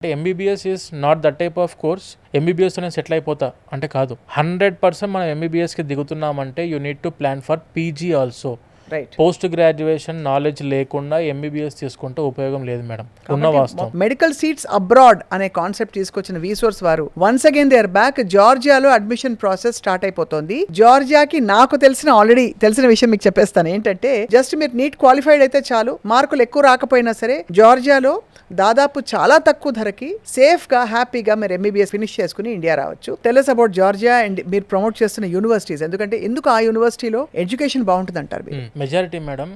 MBBS is not that type of course. MBBS అనేది settle అయిపోతా అంటే కాదు. 100% మనం ఎంబీబీఎస్కి దిగుతున్నామంటే you need to plan for PG also. Right. Post graduation knowledge లేకుండా ఎంబీబీఎస్ తీసుకుంటే ఉపయోగం లేదు మేడం, ఉన్న వాస్తవం. మెడికల్ సీట్స్ అబ్రాడ్ అనే కాన్సెప్ట్ తీసుకొచ్చిన వీసోర్స్ వారు once again they are back. జార్జియాలో అడ్మిషన్ ప్రాసెస్ స్టార్ట్ అయిపోతుంది. జార్జియాకి నాకు ఆల్రెడీ తెలిసిన విషయం మీకు చెప్పేస్తాను. ఏంటంటే జస్ట్ మీరు నీట్ క్వాలిఫైడ్ అయితే చాలు, మార్కులు ఎక్కువ రాకపోయినా సరే జార్జియాలో దాదాపు చాలా తక్కువ ధరకి సేఫ్ గా హ్యాపీగా మీరు ఎంబీబీఎస్ ఫినిష్ చేసుకుని ఇండియా రావచ్చు. టెల్ అబౌట్ జార్జియా అండ్ మీరు ప్రమోట్ చేస్తున్న యూనివర్సిటీస్. ఎందుకు ఆ యూనివర్సిటీలో ఎడ్యుకేషన్ బాగుంటుంది అంటారు మీరు? మెజారిటీ మేడం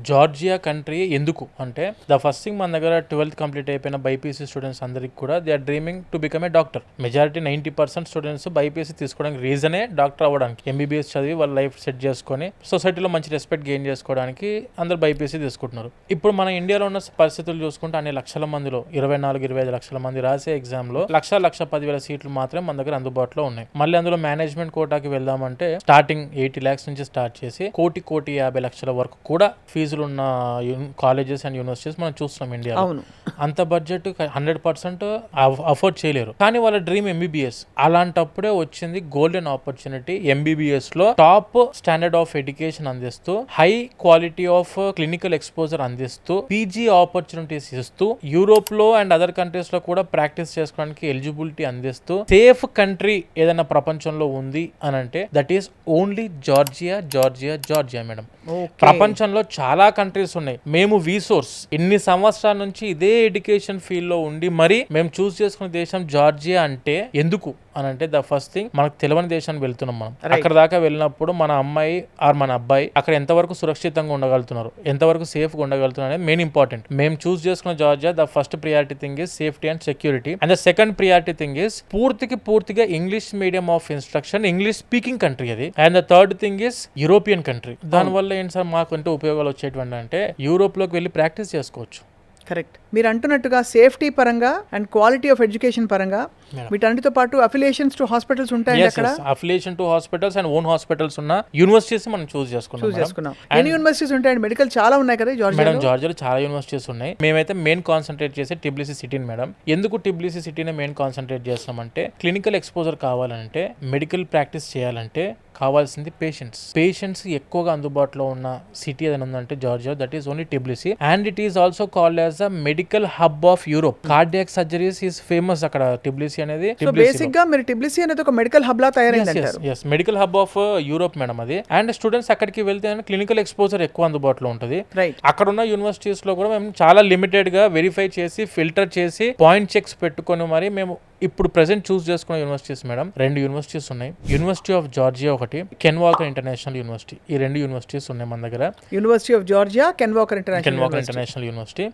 జార్జియా కంట్రీ ఎందుకు అంటే ద ఫస్ట్ థింగ్ మన దగ్గర 12th కంప్లీట్ అయిపోయిన బైపీసీ స్టూడెంట్స్ అందరికి కూడా they are dreaming to become a doctor. Majority 90% students BiPC తీసుకోవడానికి రీజనే డాక్టర్ అవ్వడానికి. ఎంబీబీఎస్ చదివి వాళ్ళ లైఫ్ సెట్ చేసుకొని సొసైటీలో మంచి రెస్పెక్ట్ గెయిన్ చేసుకోవడానికి అందరు బైపీసీ తీసుకుంటున్నారు. ఇప్పుడు మన ఇండియాలో ఉన్న పరిస్థితులు చూసుకుంటే అన్ని లక్షల మందిలో 24-25 లక్షల మంది రాసే ఎగ్జామ్ లో 1,10,000 సీట్లు మాత్రమే మన దగ్గర అందుబాటులో ఉన్నాయి. మళ్ళీ అందులో మేనేజ్మెంట్ కోటాకి వెళ్దామంటే స్టార్టింగ్ 80 lakhs నుంచి స్టార్ట్ చేసి 1,50,00,000 వరకు కూడా ఫీజులు ఉన్న కాలేజెస్ అండ్ యూనివర్సిటీస్ మనం చూస్తున్నాం ఇండియాలో. అంత బడ్జెట్ 100% అఫోర్డ్ చేయలేరు, కానీ వాళ్ళ డ్రీమ్ ఎంబీబీఎస్. అలాంటప్పుడే వచ్చింది గోల్డెన్ ఆపర్చునిటీ. ఎంబీబీఎస్ లో టాప్ స్టాండర్డ్ ఆఫ్ ఎడ్యుకేషన్ అందిస్తూ, high quality of clinical exposure అందిస్తూ, పీజీ ఆపర్చునిటీస్ ఇస్తూ, యూరోప్ లో అండ్ అదర్ కంట్రీస్ లో కూడా ప్రాక్టీస్ చేసుకోవడానికి ఎలిజిబిలిటీ అందిస్తూ, సేఫ్ కంట్రీ ఏదైనా ప్రపంచంలో ఉంది అని అంటే that is only Georgia. Georgia madam. ప్రపంచంలో చాలా కంట్రీస్ ఉన్నాయి. మేము వీసోర్స్ ఎన్ని సంవత్సరాల నుంచి ఇదే ఎడ్యుకేషన్ ఫీల్డ్ లో ఉండి మరి మేము చూస్ చేసుకున్న దేశం జార్జియా. అంటే ఎందుకు అని అంటే ద ఫస్ట్ థింగ్ మనకు తెలియని దేశానికి వెళ్తున్నాం మనం. అక్కడ దాకా వెళ్ళినప్పుడు మన అమ్మాయి ఆర్ మన అబ్బాయి అక్కడ ఎంతవరకు సురక్షితంగా ఉండగలుగుతున్నారు, ఎంతవరకు సేఫ్ గా ఉండగలుగుతున్నారు అనేది మెయిన్ ఇంపార్టెంట్. మేము చూస్ చేసుకున్న Georgia the first priority thing is safety and security. And the second priority thing is పూర్తిగా English medium of instruction, English speaking country అది. And the third thing is European country. దానివల్ల ఏంటి sir మాకు అంటే ఉపయోగాలు వచ్చేటువంటి అంటే యూరోప్ లోకి వెళ్ళి ప్రాక్టీస్ చేసుకోవచ్చు. కరెక్ట్. మీరు అంటున్నట్టుగా సేఫ్టీ పరంగా అండ్ క్వాలిటీ ఆఫ్ ఎడ్యుకేషన్ పరంగా వీటన్నిటితో పాటు అఫిలియేషన్స్ టు హాస్పిటల్స్ ఉంటాయి అక్కడ. Affiliation to hospitals and own hospitals ఉన్న యూనివర్సిటీస్ మనం చూస్ చేసుకున్నాం. ఎన్ని యూనివర్సిటీస్ ఉంటాయి? మెడికల్ చాలా ఉన్నాయి కదా మేడం. జార్జియాలో చాలా యూనివర్సిటీస్ ఉన్నాయి. మేమైతే మెయిన్ కాన్సన్ట్రేట్ చేసే టిబ్లిసి సిటీని మేడం. ఎందుకు టిబ్లిసి సిటీని మెయిన్ కాన్సన్ట్రేట్ చేస్తామంటే క్లినికల్ ఎక్స్పోజర్ కావాలంటే, మెడికల్ ప్రాక్టీస్ చేయాలంటే కావాల్సింది పేషెంట్స్ ఎక్కువగా అందుబాటులో ఉన్న సిటీ ఏదైనా ఉందంటే Georgia, that is only Tbilisi. And it is also called as a medical hub of Europe. Cardiac surgeries is famous అక్కడ టిబ్లిసి అనేది. బేసిక్ గా మీరు టిబ్లిసి అనేది ఒక మెడికల్ హబ్ లా తయారైంది. Medical hub of Europe madam అది. అండ్ స్టూడెంట్స్ అక్కడికి వెళ్తే క్లినికల్ ఎక్స్పోజర్ ఎక్కువ అందుబాటులో ఉంటుంది. అక్కడ ఉన్న యూనివర్సిటీస్ లో కూడా మేము చాలా లిమిటెడ్ గా వెరిఫై చేసి, ఫిల్టర్ చేసి, పాయింట్ చెక్స్ పెట్టుకొని మరి మేము ఇప్పుడు ప్రెసెంట్ చూస్ చేసుకున్న యూనివర్సిటీస్ మేడం 2 యూనివర్సిటీస్ ఉన్నాయి. యూనివర్సిటీ ఆఫ్ జార్జియా ఒకటి, కెన్ వాకర్ ఇంటర్నేషనల్ యూనివర్సిటీ. ఈ 2 యూనివర్సిటీస్ ఉన్నాయి మన దగ్గర. University of Georgia, can walker international university.